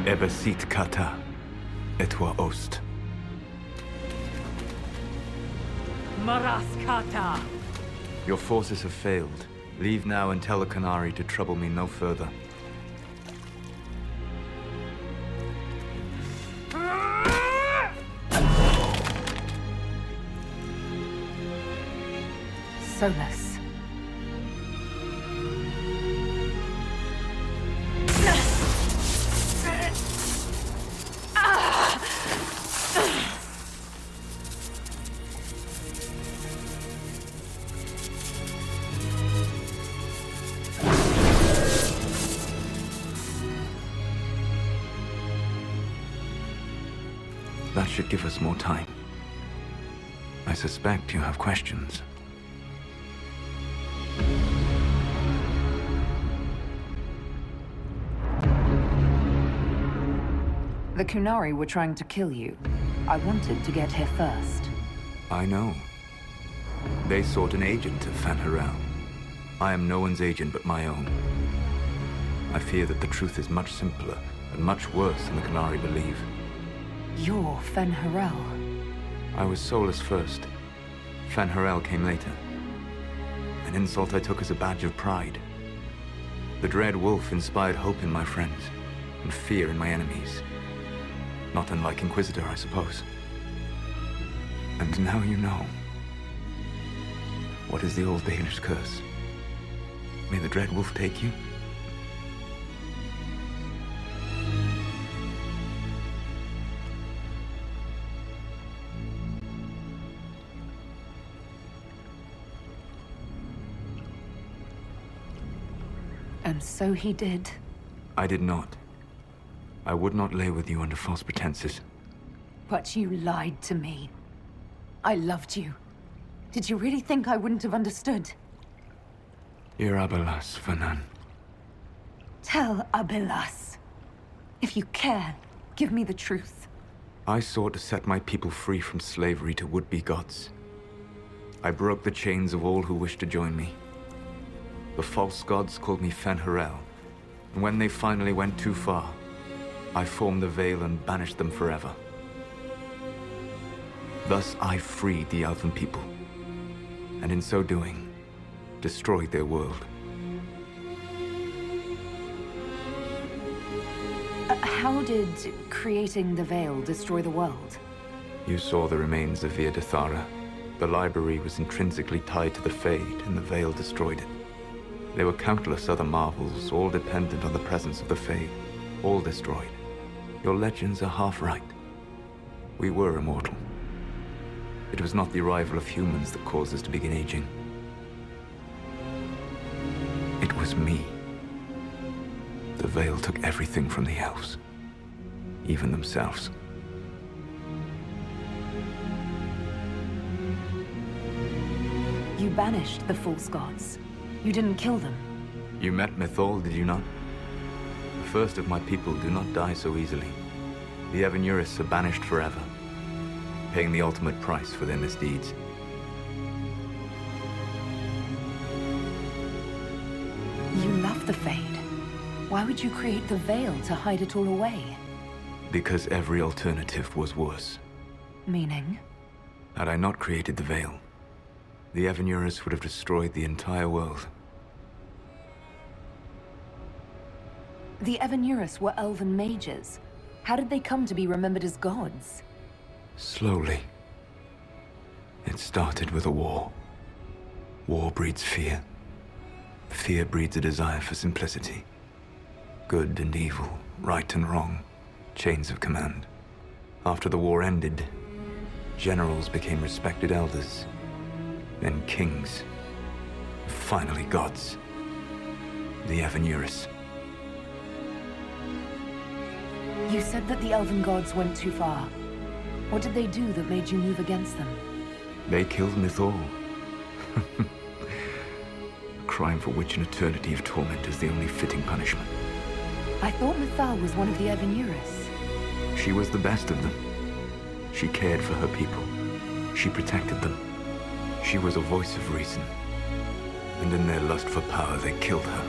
Ebesit kata, etwa ost. Maraskata! Your forces have failed. Leave now and tell the Canary to trouble me no further. Solas. That should give us more time. I suspect you have questions. The Kunari were trying to kill you. I wanted to get here first. I know. They sought an agent of Fanharel. I am no one's agent but my own. I fear that the truth is much simpler and much worse than the Canary believe. You're Fanharel. I was Solas first. Fanharel came later. An insult I took as a badge of pride. The Dread Wolf inspired hope in my friends, and fear in my enemies. Not unlike Inquisitor, I suppose. And now you know. What is the old Danish curse? May the Dread Wolf take you? And so he did. I did not. I would not lay with you under false pretenses. But you lied to me. I loved you. Did you really think I wouldn't have understood? Irabelas, Fanan. Tell Abelas. If you care, give me the truth. I sought to set my people free from slavery to would-be gods. I broke the chains of all who wished to join me. The false gods called me Fanharel, and when they finally went too far, I formed the Veil and banished them forever. Thus I freed the Elven people, and in so doing, destroyed their world. How did creating the Veil destroy the world? You saw the remains of Via de Thara. The library was intrinsically tied to the Fade, and the Veil destroyed it. There were countless other marvels, all dependent on the presence of the Fade, all destroyed. Your legends are half right. We were immortal. It was not the arrival of humans that caused us to begin aging. It was me. The Veil took everything from the elves, even themselves. You banished the false gods. You didn't kill them. You met Mythol, did you not? The first of my people do not die so easily. The Evenuris are banished forever, paying the ultimate price for their misdeeds. You love the Fade. Why would you create the Veil to hide it all away? Because every alternative was worse. Meaning? Had I not created the Veil, the Evenuris would have destroyed the entire world. The Evenuris were elven mages. How did they come to be remembered as gods? Slowly. It started with a war. War breeds fear. Fear breeds a desire for simplicity. Good and evil, right and wrong, chains of command. After the war ended, generals became respected elders, then kings, finally gods. The Evenuris. You said that the elven gods went too far. What did they do that made you move against them? They killed Mythol. A crime for which an eternity of torment is the only fitting punishment. I thought Mythal was one of the Evenuris. She was the best of them. She cared for her people. She protected them. She was a voice of reason. And in their lust for power, they killed her.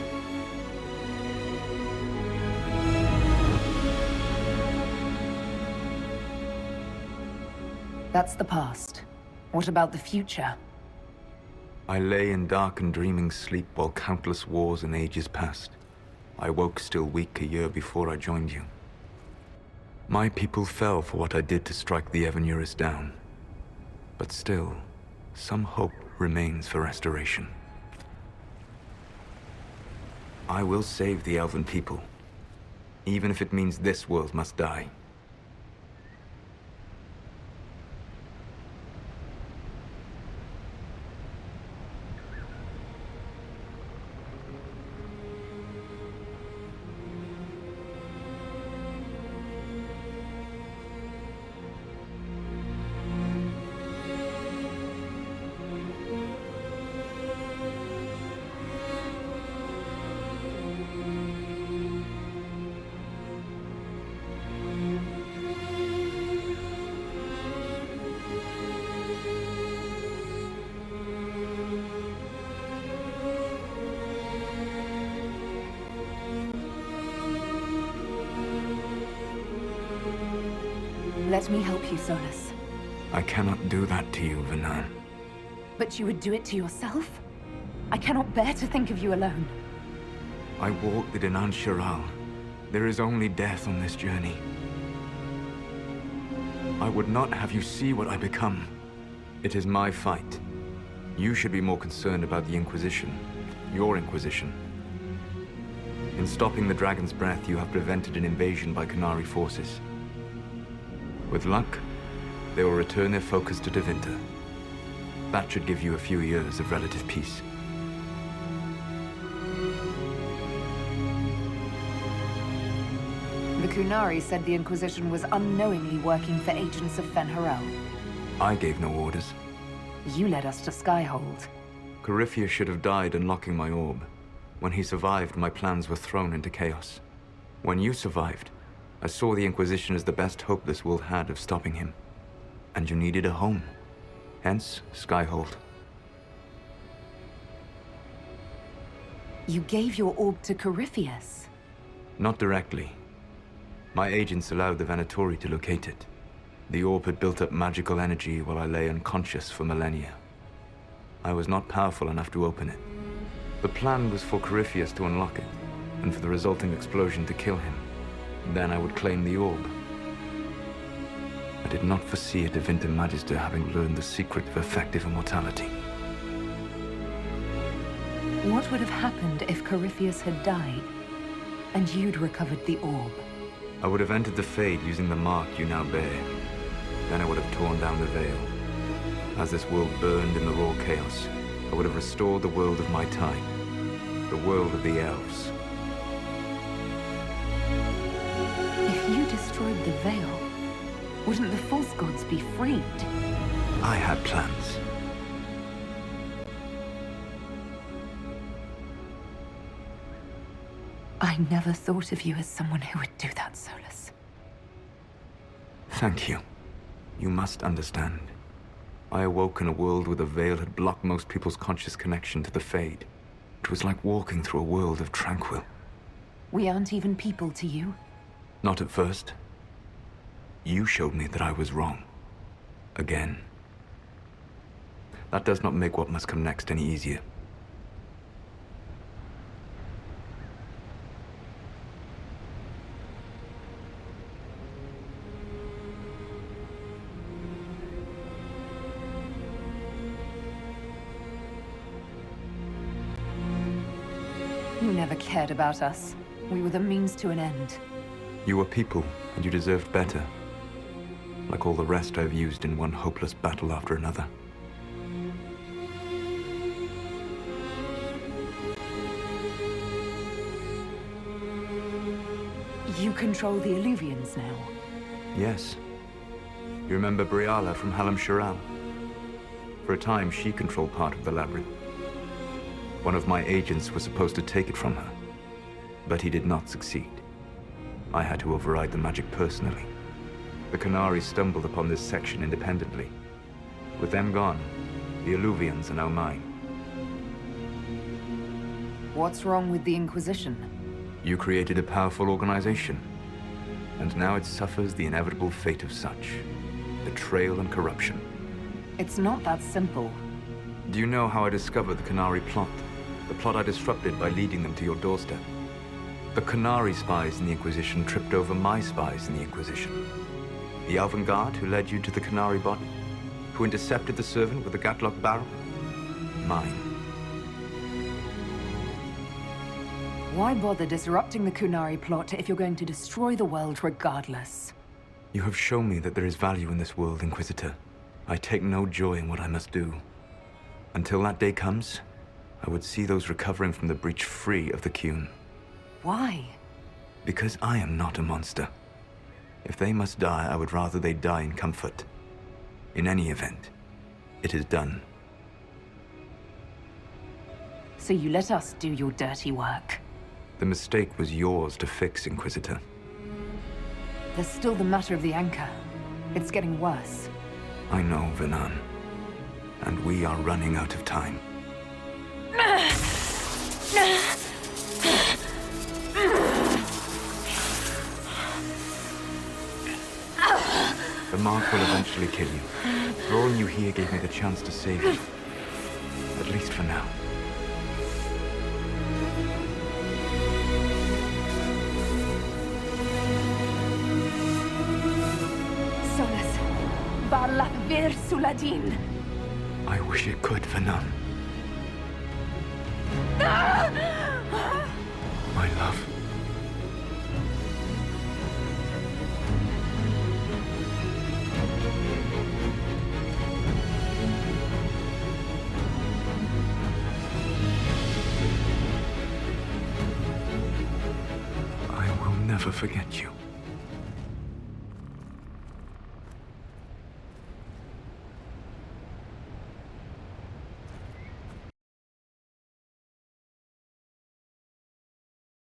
That's the past. What about the future? I lay in dark and dreaming sleep while countless wars and ages passed. I woke still weak a year before I joined you. My people fell for what I did to strike the Evanuris down. But still, some hope remains for restoration. I will save the Elven people, even if it means this world must die. Let me help you, Solas. I cannot do that to you, Vernan. But you would do it to yourself? I cannot bear to think of you alone. I walk the Dinan Shiral. There is only death on this journey. I would not have you see what I become. It is my fight. You should be more concerned about the Inquisition. Your Inquisition. In stopping the Dragon's Breath, you have prevented an invasion by Qunari forces. With luck, they will return their focus to Tevinter. That should give you a few years of relative peace. The Qunari said the Inquisition was unknowingly working for agents of Fen'Harel. I gave no orders. You led us to Skyhold. Corypheus should have died unlocking my orb. When he survived, my plans were thrown into chaos. When you survived, I saw the Inquisition as the best hope this world had of stopping him. And you needed a home. Hence, Skyhold. You gave your orb to Corypheus? Not directly. My agents allowed the Venatori to locate it. The orb had built up magical energy while I lay unconscious for millennia. I was not powerful enough to open it. The plan was for Corypheus to unlock it, and for the resulting explosion to kill him. Then I would claim the orb. I did not foresee a Tevinter Magister having learned the secret of effective immortality. What would have happened if Corypheus had died, and you'd recovered the orb? I would have entered the Fade using the mark you now bear. Then I would have torn down the veil. As this world burned in the raw chaos, I would have restored the world of my time. The world of the elves. If you destroyed the veil, wouldn't the false gods be freed? I had plans. I never thought of you as someone who would do that, Solas. Thank you. You must understand. I awoke in a world where the veil had blocked most people's conscious connection to the Fade. It was like walking through a world of tranquil. We aren't even people to you. Not at first. You showed me that I was wrong. Again. That does not make what must come next any easier. You never cared about us. We were the means to an end. You were people, and you deserved better. Like all the rest I've used in one hopeless battle after another. You control the Illuvians now. Yes. You remember Briala from Halam Shiral? For a time, she controlled part of the labyrinth. One of my agents was supposed to take it from her, but he did not succeed. I had to override the magic personally. The Qunari stumbled upon this section independently. With them gone, the Illuvians are now mine. What's wrong with the Inquisition? You created a powerful organization, and now it suffers the inevitable fate of such. betrayal and corruption. It's not that simple. Do you know how I discovered the Canary plot? The plot I disrupted by leading them to your doorstep. The Canary spies in the Inquisition tripped over my spies in the Inquisition. The avant-garde who led you to the Canary body? Who intercepted the servant with the Gatlock barrel? Mine. Why bother disrupting the Kunari plot if you're going to destroy the world regardless? You have shown me that there is value in this world, Inquisitor. I take no joy in what I must do. Until that day comes, I would see those recovering from the breach free of the Qun. Why? Because I am not a monster. If they must die, I would rather they die in comfort. In any event, it is done. So you let us do your dirty work. The mistake was yours to fix, Inquisitor. There's still the matter of the anchor. It's getting worse. I know, Venan. And we are running out of time. The mark will eventually kill you. Drawing you here gave me the chance to save you. At least for now. Solas, varla vir suladin. I wish it could, Venan. My love. I will never forget you.